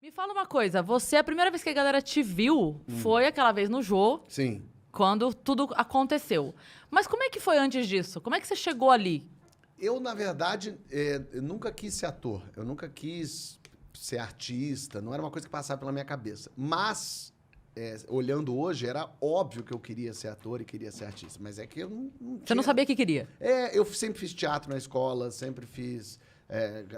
Me fala uma coisa, você, a primeira vez que a galera te viu foi aquela vez no Jô, Sim. quando tudo aconteceu. Mas como é que foi antes disso? Como é que você chegou ali? Eu, na verdade, eu nunca quis ser ator. Eu nunca quis ser artista. Não era uma coisa que passava pela minha cabeça. Mas, olhando hoje, era óbvio que eu queria ser ator e queria ser artista. Mas é que eu não tinha... Você não sabia o que queria? Eu sempre fiz teatro na escola, sempre fiz...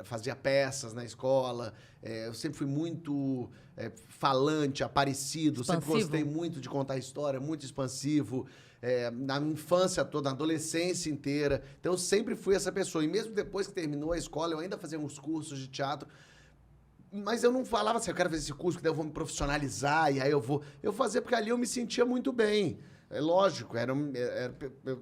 fazia peças na escola. Eu sempre fui muito falante, aparecido. Expansivo. Sempre gostei muito de contar história, muito expansivo. Na minha infância toda, na adolescência inteira. Então, eu sempre fui essa pessoa. E mesmo depois que terminou a escola, eu ainda fazia uns cursos de teatro. Mas eu não falava assim, eu quero fazer esse curso, que daí eu vou me profissionalizar, e aí eu vou... Eu fazia porque ali eu me sentia muito bem. É lógico,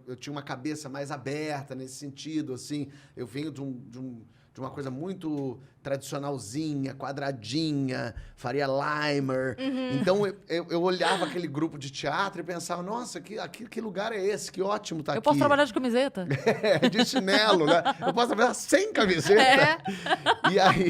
eu tinha uma cabeça mais aberta nesse sentido, assim. Eu venho de uma coisa muito tradicionalzinha, quadradinha, Faria Limer. Então, eu olhava aquele grupo de teatro e pensava, nossa, que lugar é esse? Que ótimo tá aqui. Eu posso trabalhar de camiseta? De chinelo, né? Eu posso trabalhar sem camiseta. E aí,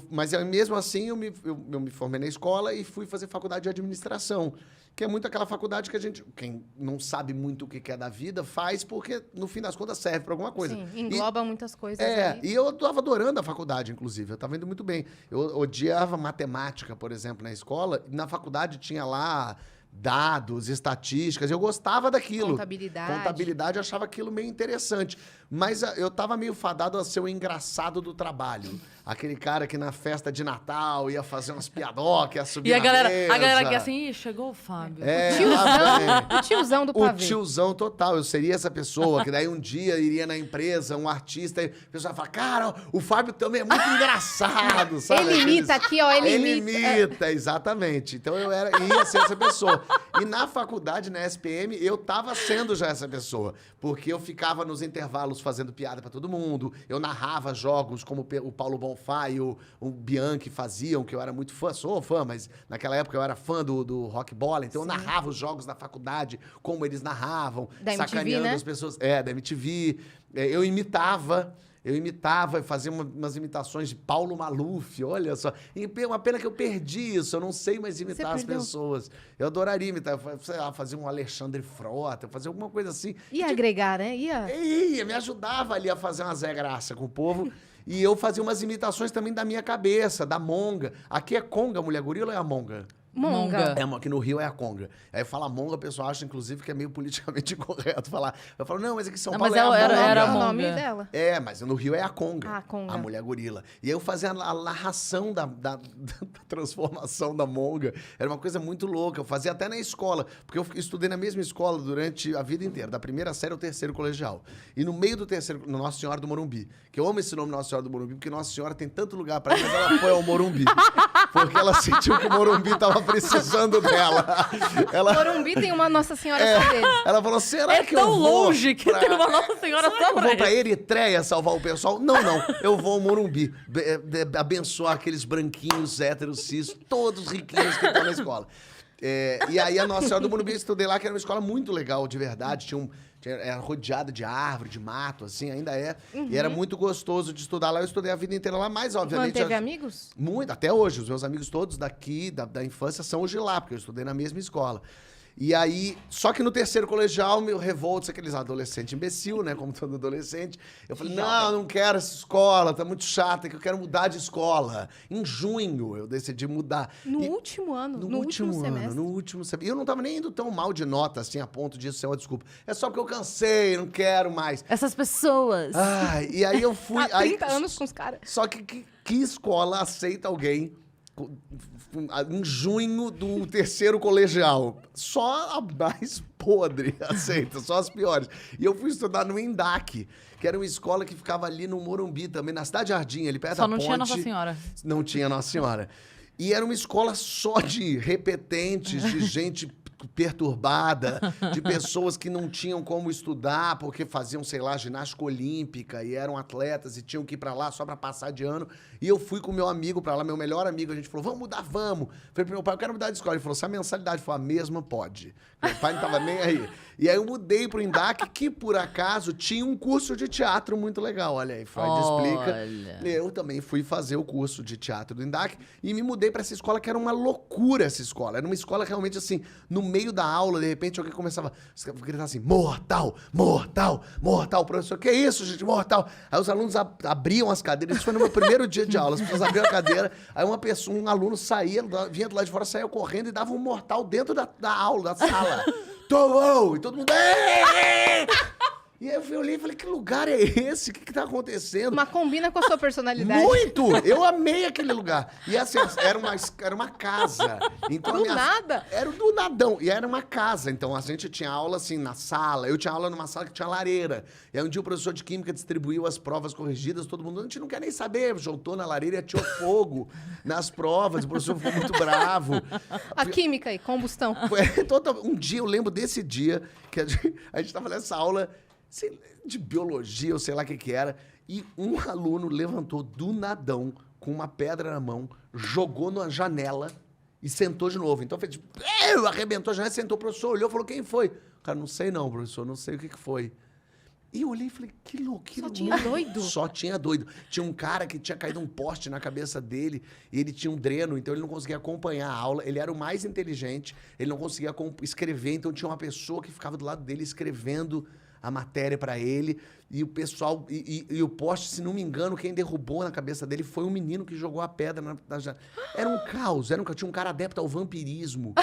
mas mesmo assim, eu me formei na escola e fui fazer faculdade de administração. Que é muito aquela faculdade que quem não sabe muito o que é da vida, faz porque, no fim das contas, serve para alguma coisa. Sim, engloba muitas coisas ali. E eu estava adorando a faculdade, inclusive. Eu estava indo muito bem. Eu odiava matemática, por exemplo, na escola. E na faculdade tinha lá dados, estatísticas. Eu gostava daquilo. Contabilidade, eu achava aquilo meio interessante. Mas eu estava meio fadado a ser o engraçado do trabalho. Aquele cara que na festa de Natal ia fazer umas piadocas, ia subir E a galera mesa. aqui assim, chegou o Fábio. O tiozão do O pavê. tiozão total. Eu seria essa pessoa que daí um dia iria na empresa, um artista, e o pessoal fala, cara, o Fábio também é muito engraçado, sabe? Ele imita aqui, ó, ele imita, exatamente. Então eu ia ser essa pessoa. E na faculdade, na SPM, eu tava sendo já essa pessoa. Porque eu ficava nos intervalos fazendo piada pra todo mundo, eu narrava jogos como o Paulo Bonfá e o Bianchi faziam, que eu era muito fã, sou fã, mas naquela época eu era fã do Rock Bola, então eu narrava os jogos da faculdade, como eles narravam, da MTV, sacaneando né? as pessoas. Da MTV. Eu imitava, fazia umas imitações de Paulo Maluf, olha só. E uma pena que eu perdi isso, eu não sei mais imitar as pessoas. Eu adoraria imitar, sei lá, fazer um Alexandre Frota, fazer alguma coisa assim. Ia agregar, né? Me ajudava ali a fazer uma Zé Graça com o povo. E eu fazia umas imitações também da minha cabeça, da Monga. Aqui é Conga, mulher gorila, ou é a Monga? Monga. Aqui no Rio é a Conga. Aí fala Monga, o pessoal acha, inclusive, que é meio politicamente incorreto falar. Eu falo, não, mas aqui em São Paulo é a Monga. Era a o Monga. nome dela. Mas no Rio é a Conga. Ah, Conga. A mulher gorila. E aí eu fazia a narração da transformação da Monga. Era uma coisa muito louca. Eu fazia até na escola. Porque eu estudei na mesma escola durante a vida inteira. Da primeira série ao terceiro colegial. E no meio do terceiro, no Nossa Senhora do Morumbi. Que eu amo esse nome Nossa Senhora do Morumbi, porque Nossa Senhora tem tanto lugar pra ir, mas ela foi ao Morumbi. Porque ela sentiu que o Morumbi tava precisando dela. Morumbi tem uma Nossa Senhora só dele. Ela falou, será que eu tão vou longe que tem uma Nossa Senhora será só que eu pra vou pra isso? Eritreia salvar o pessoal? Não, eu vou ao Morumbi. Abençoar aqueles branquinhos, héteros, cis, todos riquinhos que estão na escola. E aí a Nossa Senhora do Morumbi, eu estudei lá, que era uma escola muito legal, de verdade. Era rodeada de árvore, de mato, assim, ainda é. E era muito gostoso de estudar lá. Eu estudei a vida inteira lá, mas obviamente... Manteve amigos? Muito, até hoje. Os meus amigos todos daqui, da infância, são hoje lá, porque eu estudei na mesma escola. E aí, só que no terceiro colegial, meu revolto, aqueles adolescentes imbecil, né? Como todo adolescente. Eu falei, não quero essa escola, tá muito chata, que eu quero mudar de escola. Em junho, eu decidi mudar. No último ano, no último semestre. No último semestre. E eu não tava nem indo tão mal de nota, assim, a ponto disso ser uma desculpa. É só porque eu cansei, não quero mais. Essas pessoas. E aí eu fui... Há 30 anos com os caras. Só que escola aceita alguém em junho do terceiro colegial? Só a mais podre aceita, só as piores. E eu fui estudar no ENDAC, que era uma escola que ficava ali no Morumbi também, na Cidade Jardim, ali perto da ponte. Só não tinha Nossa Senhora. Não tinha Nossa Senhora. E era uma escola só de repetentes, de gente perturbada, de pessoas que não tinham como estudar porque faziam, sei lá, ginástica olímpica e eram atletas e tinham que ir pra lá só pra passar de ano. E eu fui com meu amigo pra lá, meu melhor amigo, a gente falou, vamos mudar, vamos. Falei pro meu pai, eu quero mudar de escola. Ele falou, se a mensalidade for a mesma, pode. Meu pai não tava nem aí. E aí eu mudei pro INDAC, que por acaso tinha um curso de teatro muito legal. Olha aí, Freud explica. Eu também fui fazer o curso de teatro do INDAC e me mudei pra essa escola que era uma loucura, essa escola. Era uma escola realmente assim, no meio da aula, de repente alguém começava a gritar assim, mortal, mortal, mortal. O professor, que isso, gente, mortal? Aí os alunos abriam as cadeiras, isso foi no meu primeiro dia de aula, as pessoas abriam a cadeira, aí uma pessoa, um aluno saía, vinha do lado de fora, saía correndo e dava um mortal dentro da aula, da sala. Tomou! E todo mundo... "Ei!" E aí eu olhei e falei, que lugar é esse? O que tá acontecendo? Mas combina com a sua personalidade. Muito! Eu amei aquele lugar. E assim, era uma casa. Então, Do nada? Era do nadão. E era uma casa. Então a gente tinha aula assim na sala. Eu tinha aula numa sala que tinha lareira. E aí um dia o professor de química distribuiu as provas corrigidas. Todo mundo, a gente não quer nem saber. Jogou na lareira e atirou fogo nas provas. O professor ficou muito bravo. A química aí, combustão. Um dia, eu lembro desse dia que a gente tava nessa aula de biologia, ou sei lá o que era, e um aluno levantou do nadão com uma pedra na mão, jogou na janela e sentou de novo. Então fez tipo, arrebentou a janela, sentou, o professor olhou e falou, quem foi? O cara, não sei não, professor, não sei o que foi. E eu olhei e falei, que louco. Só tinha doido? Só tinha doido. Tinha um cara que tinha caído um poste na cabeça dele e ele tinha um dreno, então ele não conseguia acompanhar a aula. Ele era o mais inteligente, ele não conseguia escrever, então tinha uma pessoa que ficava do lado dele escrevendo a matéria pra ele, e o pessoal, e o poste, se não me engano, quem derrubou na cabeça dele foi um menino que jogou a pedra na janela. Era um caos, tinha um cara adepto ao vampirismo.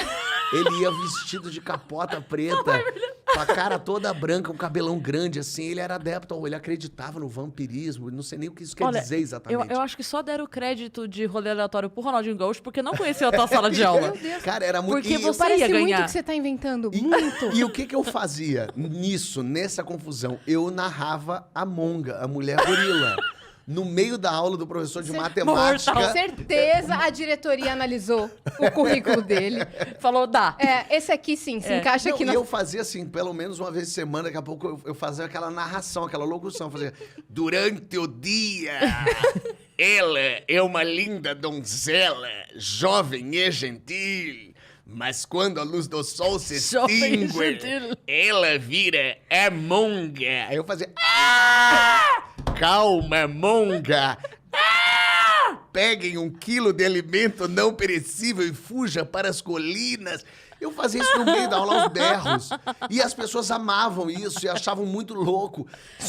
Ele ia vestido de capota preta, com a cara toda branca, um cabelão grande, assim. Ele era adepto, ele acreditava no vampirismo. Não sei nem o que isso quer dizer exatamente. Eu acho que só deram o crédito de rolê aleatório pro Ronaldinho Gaúcho porque não conhecia a tua sala de aula. Meu Deus. Cara, era muito... Porque você Parece ia muito ganhar. que você tá inventando. Muito. E o que eu fazia nessa confusão? Eu narrava a Monga, a mulher gorila. No meio da aula do professor de matemática. Com certeza a diretoria analisou o currículo dele. Falou, dá. Esse aqui sim, se encaixa Não, aqui e na... eu fazia assim, pelo menos uma vez por semana, daqui a pouco eu fazia aquela narração, aquela locução. Eu fazia, durante o dia, ela é uma linda donzela, jovem e gentil. Mas quando a luz do sol se Jovem e extingue, gentil. ela vira a monga. Aí eu fazia, calma, monga. Peguem 1 quilo de alimento não perecível e fuja para as colinas. Eu fazia isso no meio da aula aos berros. E as pessoas amavam isso e achavam muito louco.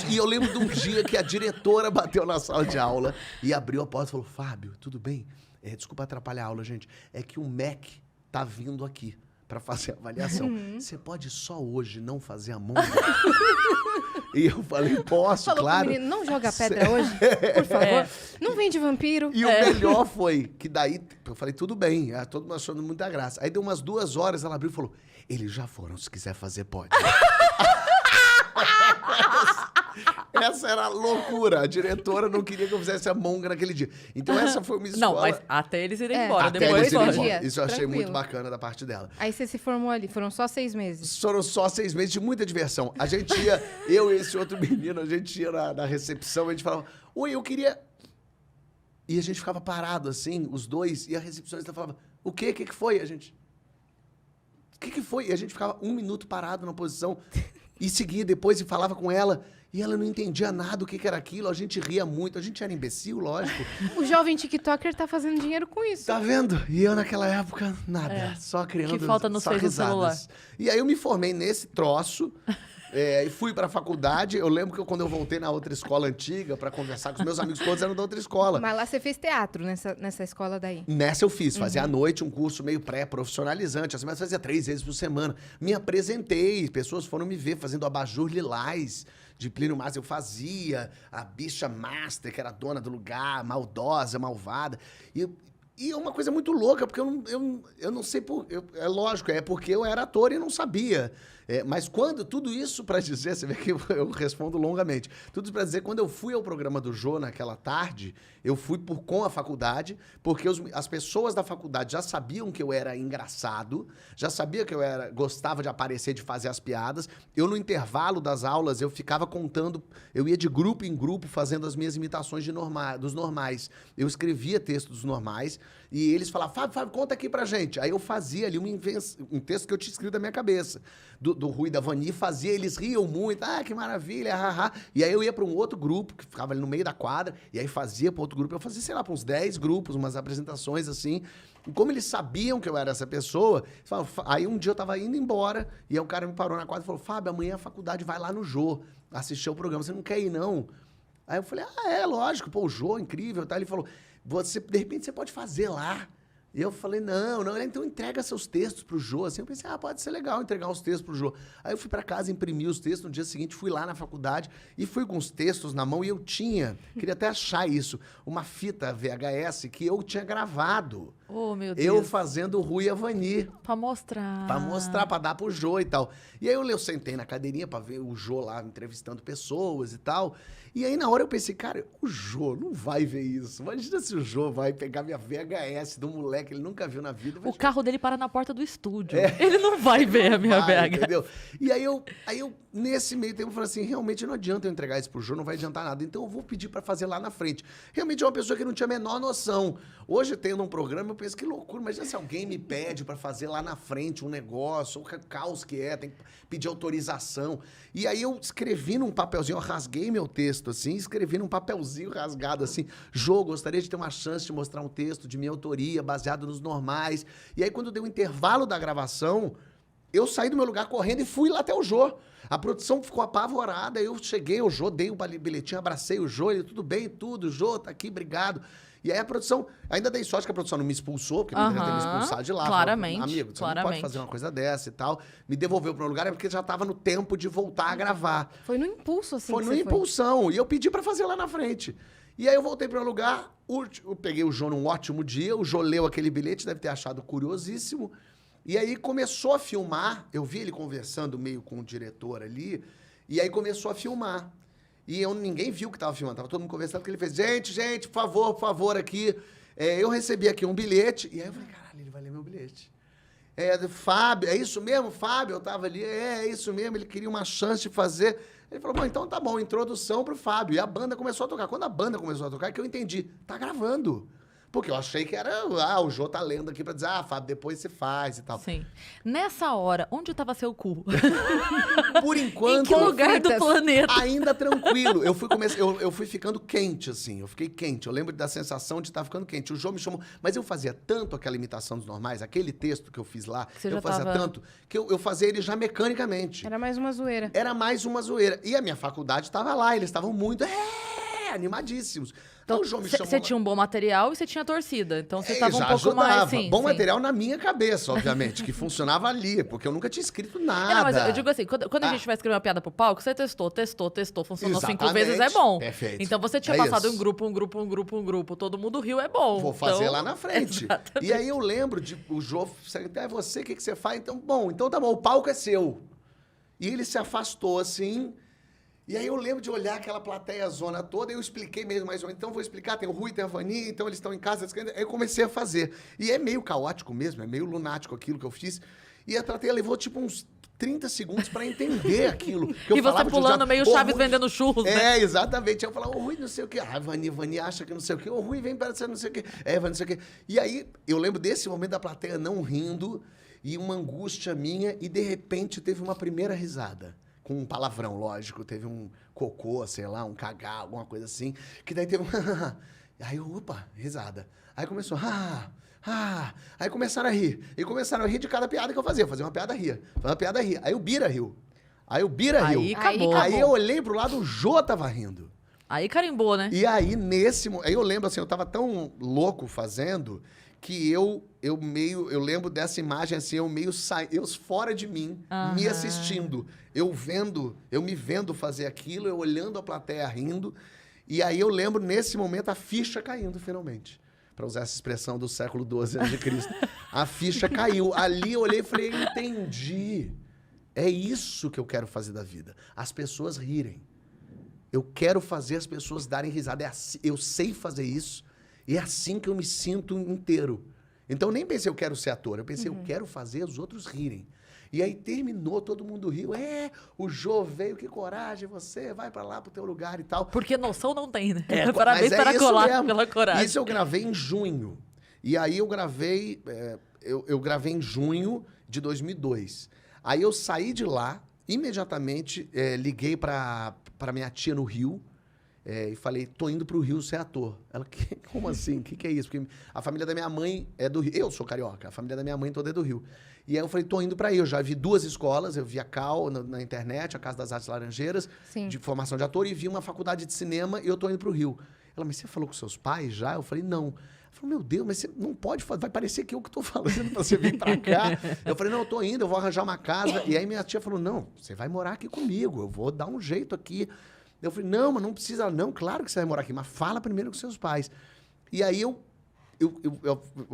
E eu lembro de um dia que a diretora bateu na sala de aula e abriu a porta e falou, Fábio, tudo bem? Desculpa atrapalhar a aula, gente. É que o MEC tá vindo aqui para fazer a avaliação. Você pode só hoje não fazer a monga? E eu falei, posso, Falou claro. pro menino, não joga pedra hoje, por favor. Não vem de vampiro. E o melhor foi que daí, eu falei, tudo bem, todo mundo achando muita graça. Aí deu umas 2 horas, ela abriu e falou, eles já foram, se quiser fazer, pode. Essa era a loucura. A diretora não queria que eu fizesse a monga naquele dia. Então essa foi uma escola... Não, mas até eles irem embora. Até Depois eles irem pode. embora. Isso eu achei Tranquilo. muito bacana da parte dela. Aí você se formou ali, foram só 6 meses. Foram só 6 meses de muita diversão. A gente ia, eu e esse outro menino, a gente ia na recepção, a gente falava, oi, eu queria... E a gente ficava parado assim, os dois, e a recepcionista falava, o quê? O que foi? A gente... O que foi? E a gente ficava 1 minuto parado na posição e seguia depois e falava com ela. E ela não entendia nada o que era aquilo. A gente ria muito. A gente era imbecil, lógico. O jovem TikToker tá fazendo dinheiro com isso. Tá vendo? E eu naquela época, nada. Só criando Que falta nos só fez no risadas. celular. E aí eu me formei nesse troço. E fui pra faculdade. Eu lembro que quando eu voltei na outra escola antiga pra conversar com os meus amigos, todos eram da outra escola. Mas lá você fez teatro, nessa escola daí. Nessa eu fiz, fazia à noite um curso meio pré-profissionalizante, assim, mas fazia 3 vezes por semana. Me apresentei, pessoas foram me ver fazendo abajur lilás de Plínio Marcos. Eu fazia a bicha master, que era dona do lugar, maldosa, malvada. E é uma coisa muito louca, porque eu não sei por... é lógico, é porque eu era ator e não sabia. Mas quando, tudo isso para dizer, você vê que eu respondo longamente, tudo isso para dizer, quando eu fui ao programa do Jô naquela tarde, eu fui com a faculdade, porque as pessoas da faculdade já sabiam que eu era engraçado, já sabia que eu gostava de aparecer, de fazer as piadas. Eu, no intervalo das aulas, eu ficava contando, eu ia de grupo em grupo fazendo as minhas imitações dos normais. Eu escrevia textos dos normais e eles falavam, Fábio, conta aqui pra gente. Aí eu fazia ali um texto que eu tinha escrito na minha cabeça, do Rui e da Vani, fazia, eles riam muito, que maravilha, haha. E aí eu ia para um outro grupo, que ficava ali no meio da quadra, e aí fazia para outro grupo, eu fazia, sei lá, para uns 10 grupos, umas apresentações assim. E como eles sabiam que eu era essa pessoa, aí um dia eu tava indo embora, e aí o cara me parou na quadra e falou, Fábio, amanhã a faculdade vai lá no Jô, assistir o programa, você não quer ir não? Aí eu falei, lógico, pô, o Jô, incrível, tá? Ele falou, de repente você pode fazer lá. E eu falei, não, então entrega seus textos pro Jô. Assim, eu pensei, pode ser legal entregar os textos pro Jô. Aí eu fui para casa, imprimi os textos, no dia seguinte fui lá na faculdade e fui com os textos na mão e eu queria até achar isso, uma fita VHS que eu tinha gravado. Oh, meu Deus. Eu fazendo o Rui e a Vani. Pra mostrar. Pra mostrar, pra dar pro Jô e tal. E aí eu sentei na cadeirinha pra ver o Jô lá entrevistando pessoas e tal. E aí na hora eu pensei, cara, o Jô não vai ver isso. Imagina se o Jô vai pegar minha VHS do moleque que ele nunca viu na vida. O carro dele para na porta do estúdio. Ele não vai ver a minha VHS. Entendeu? E aí eu, nesse meio tempo, falei assim, realmente não adianta eu entregar isso pro Jô, não vai adiantar nada. Então eu vou pedir pra fazer lá na frente. Realmente é uma pessoa que não tinha a menor noção. Hoje, tendo um programa, eu penso, que loucura. Imagina se alguém me pede pra fazer lá na frente um negócio, o caos que tem que pedir autorização. E aí eu escrevi num papelzinho, eu rasguei meu texto, assim, escrevi num papelzinho rasgado, assim, Jô, gostaria de ter uma chance de mostrar um texto de minha autoria, baseado nos normais. E aí, quando deu o intervalo da gravação, eu saí do meu lugar correndo e fui lá até o Jô. A produção ficou apavorada, eu cheguei ao Jô, dei o bilhetinho, abracei o Jô, ele, tudo bem, tudo, Jô, tá aqui, obrigado. E aí a produção, ainda dei sorte que a produção não me expulsou, porque poderia ter me expulsado de lá. Claramente. Falou, amigo, você não pode fazer uma coisa dessa e tal. Me devolveu para um lugar, porque já estava no tempo de voltar a gravar. Foi no impulso, assim. Foi no impulsão. E eu pedi para fazer lá na frente. E aí eu voltei para um lugar, eu peguei o Jô num ótimo dia, o Jô leu aquele bilhete, deve ter achado curiosíssimo. E aí começou a filmar, eu vi ele conversando meio com o diretor ali, e aí começou a filmar. E ninguém viu que estava filmando, estava todo mundo conversando, porque ele fez, gente, por favor, aqui, eu recebi aqui um bilhete. E aí eu falei, caralho, ele vai ler meu bilhete. Fábio, é isso mesmo, Fábio? Eu estava ali, é isso mesmo, ele queria uma chance de fazer. Ele falou, bom, então tá bom, introdução pro Fábio. E a banda começou a tocar. Quando a banda começou a tocar, é que eu entendi, tá gravando. Porque eu achei que era, o Jô tá lendo aqui pra dizer, Fábio, depois você faz e tal. Sim. Nessa hora, onde estava seu cu? Por enquanto... Em que lugar do planeta? Ainda tranquilo. Eu fui ficando quente, assim. Eu fiquei quente. Eu lembro da sensação de estar ficando quente. O Jô me chamou... Mas eu fazia tanto aquela imitação dos normais, aquele texto que eu fiz lá, eu fazia tanto, que eu fazia ele já mecanicamente. Era mais uma zoeira. Era mais uma zoeira. E a minha faculdade estava lá. Eles estavam muito... animadíssimos. Então, o Jô me chamou... Você tinha um bom material e você tinha torcida. Então, você estava um pouco ajudava. mais... Sim, bom sim. material na minha cabeça, obviamente, que funcionava ali, porque eu nunca tinha escrito nada. Não, mas eu digo assim, quando a gente vai escrever uma piada pro palco, você testou, funcionou 5 Exatamente. vezes, é bom. Perfeito. Então, você tinha passado um grupo, todo mundo riu, é bom. Vou fazer então... lá na frente. Exatamente. E aí eu lembro de o Jô, você, o que você faz? Então, então tá bom, o palco é seu. E ele se afastou assim... E aí eu lembro de olhar aquela plateia zona toda, e eu expliquei mesmo mais ou menos. Então vou explicar, tem o Rui, tem a Vani, então eles estão em casa. Aí eu comecei a fazer. E é meio caótico mesmo, é meio lunático aquilo que eu fiz. E a plateia levou tipo uns 30 segundos para entender aquilo. Que eu e você pulando meio Chaves vendendo churros, né? Exatamente. Aí eu falava, o Rui não sei o quê. Vani acha que não sei o quê. O Rui vem para ser não sei o quê. Vai não sei o quê. E aí eu lembro desse momento da plateia não rindo e uma angústia minha, e de repente teve uma primeira risada. Com um palavrão, lógico. Teve um cocô, sei lá, um cagar, alguma coisa assim. Que daí teve um... Aí eu, opa, risada. Aí começou... Aí começaram a rir. E começaram a rir de cada piada que eu fazia. Eu fazia uma piada, ria. Fazia uma piada, ria. Aí o Bira riu. Aí acabou. Aí eu olhei pro lado, o Jô tava rindo. Aí carimbou, né? E aí, aí eu lembro assim, eu tava tão louco fazendo... que eu lembro dessa imagem assim, eu fora de mim, me assistindo, eu me vendo fazer aquilo, eu olhando a plateia rindo, e aí eu lembro nesse momento a ficha caindo finalmente, para usar essa expressão do século XII a.C. A ficha caiu, ali eu olhei e falei, entendi, É isso que eu quero fazer da vida. As pessoas rirem. Eu quero fazer as pessoas darem risada. Eu sei fazer isso. E é assim que eu me sinto inteiro. Então, eu nem pensei, eu quero ser ator. Eu pensei, eu quero fazer os outros rirem. E aí terminou, todo mundo riu. O Jô veio, que coragem, você vai pra lá pro teu lugar e tal. Porque noção não tem, né? É, Parabéns mas é para isso colar mesmo. pela coragem. Isso eu gravei em junho. E aí eu gravei... eu gravei em junho de 2002. Aí eu saí de lá, imediatamente liguei pra minha tia no Rio, e falei, tô indo pro Rio ser ator. Ela, como assim? O que é isso? Porque a família da minha mãe é do Rio. Eu sou carioca, a família da minha mãe toda é do Rio. E aí eu falei, tô indo pra aí. Eu já vi 2 escolas, eu vi a Cal na internet, a Casa das Artes Laranjeiras, Sim. de formação de ator, e vi uma faculdade de cinema e eu tô indo pro Rio. Ela, mas você falou com seus pais já? Eu falei, não. Ela falou, meu Deus, mas você não pode fazer, vai parecer que eu que tô falando pra você vir pra cá. Eu falei, não, eu tô indo, eu vou arranjar uma casa. E aí minha tia falou, não, você vai morar aqui comigo, eu vou dar um jeito aqui. Eu falei, não, mas não precisa, não, claro que você vai morar aqui, mas fala primeiro com seus pais. E aí eu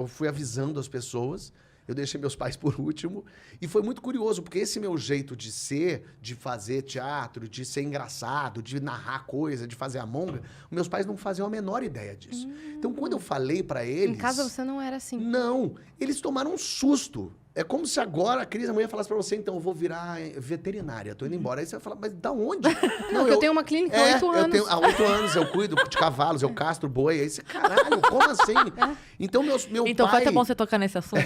fui avisando as pessoas, eu deixei meus pais por último, e foi muito curioso, porque esse meu jeito de ser, de fazer teatro, de ser engraçado, de narrar coisa, de fazer amonga, meus pais não faziam a menor ideia disso. Então, quando eu falei pra eles... Em casa você não era assim. Não, eles tomaram um susto. É como se agora a Cris, amanhã, falasse pra você, então, eu vou virar veterinária, tô indo embora. Aí você vai falar, mas da onde? Não, eu tenho uma clínica há 8 anos. Há 8 anos eu cuido de cavalos, eu castro boi. Aí você, caralho, como assim? Então, meu Então pai... foi até bom você tocar nesse assunto.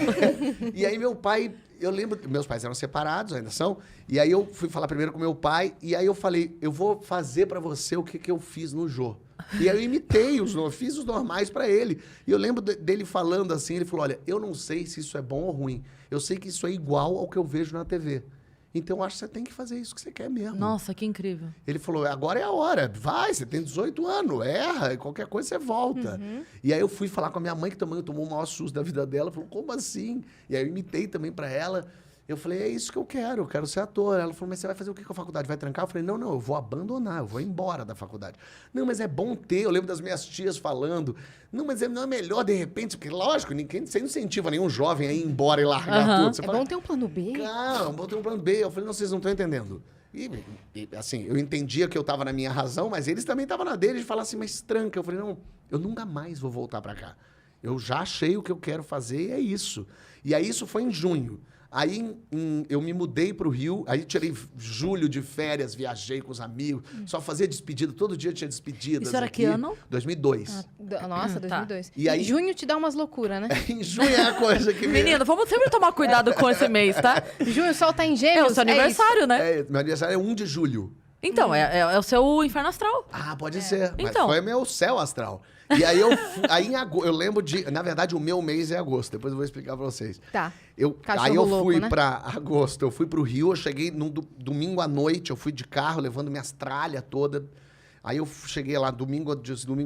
E aí meu pai, eu lembro, meus pais eram separados, ainda são, e aí eu fui falar primeiro com meu pai, e aí eu falei, eu vou fazer pra você o que eu fiz no Jô. E aí eu imitei, fiz os normais pra ele. E eu lembro dele falando assim, ele falou, olha, eu não sei se isso é bom ou ruim, eu sei que isso é igual ao que eu vejo na TV. Então, eu acho que você tem que fazer isso que você quer mesmo. Nossa, que incrível. Ele falou, agora é a hora, vai, você tem 18 anos, erra, qualquer coisa você volta. E aí eu fui falar com a minha mãe, que também tomou o maior susto da vida dela, falou, como assim? E aí eu imitei também pra ela. Eu falei, é isso que eu quero ser ator. Ela falou, mas você vai fazer o que com a faculdade? Vai trancar? Eu falei, não, eu vou abandonar, eu vou embora da faculdade. Não, mas é bom ter, eu lembro das minhas tias falando, não, mas não é melhor de repente, porque lógico, você não incentiva nenhum jovem a ir embora e largar tudo. Você É fala, bom ter um plano B. Não, vou ter um plano B. Eu falei, não, vocês não estão entendendo. E, assim, eu entendia que eu estava na minha razão, mas eles também estavam na deles de falar assim, mas tranca. Eu falei, não, eu nunca mais vou voltar para cá. Eu já achei o que eu quero fazer e é isso. E aí isso foi em junho. Aí eu me mudei para o Rio, aí tirei julho de férias, viajei com os amigos, só fazia despedida, todo dia tinha despedidas. Isso era aqui. que ano? 2002. Nossa, Tá. 2002. E aí- Junho te dá umas loucuras, né? Em junho é a coisa que me... Menino, vamos sempre tomar cuidado com esse mês, tá? Junho o sol tá em É gêmeos. o seu aniversário, né? meu aniversário é 1 de julho. Então, é o seu inferno astral. Ah, pode ser. Mas Então. foi meu céu astral. E aí aí em agosto, eu lembro de... Na verdade, o meu mês é agosto. Depois eu vou explicar pra vocês. Tá. Aí eu louco, fui né? pra agosto, eu fui pro Rio, eu cheguei num domingo à noite, eu fui de carro, levando minhas tralhas todas. Aí eu cheguei lá domingo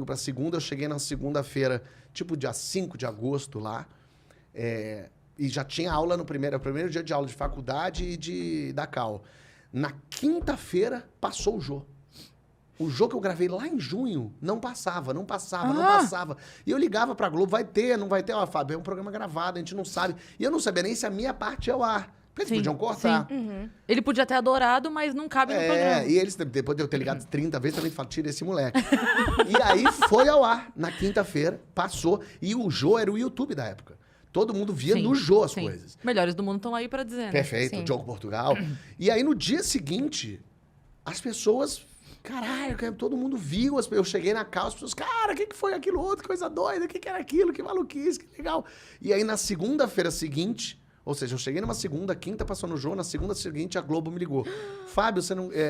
pra segunda, eu cheguei na segunda-feira, tipo dia 5 de agosto lá. E já tinha aula no primeiro dia de aula de faculdade e da Cal. Na quinta-feira, passou o Jô. O Jô que eu gravei lá em junho não passava. Não passava. E eu ligava pra Globo, vai ter, não vai ter? Ó, Fábio, é um programa gravado, a gente não sabe. E eu não sabia nem se a minha parte é o ar. Porque eles Sim, podiam cortar. Ele podia ter adorado, mas não cabe no programa. E eles, depois de eu ter ligado 30 vezes, também falaram, tira esse moleque. E aí foi ao ar, na quinta-feira, passou. E o Jô era o YouTube da época. Todo mundo via Sim, no Jô as sim. coisas. Melhores do mundo estão aí pra dizer, né? Perfeito, Sim. o Diogo Portugal. E aí, no dia seguinte, as pessoas... Caralho, todo mundo viu. Eu cheguei na casa, as pessoas... Cara, o que foi aquilo outro? Que coisa doida. O que era aquilo? Que maluquice, que legal. E aí, na segunda-feira seguinte... Ou seja, eu cheguei numa segunda, quinta passou no Jô, na segunda seguinte a Globo me ligou. Fábio,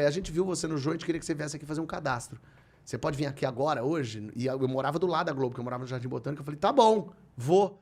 a gente viu você no Jô, a gente queria que você viesse aqui fazer um cadastro. Você pode vir aqui agora, hoje? E eu morava do lado da Globo, porque eu morava no Jardim Botânico. Eu falei, tá bom, vou.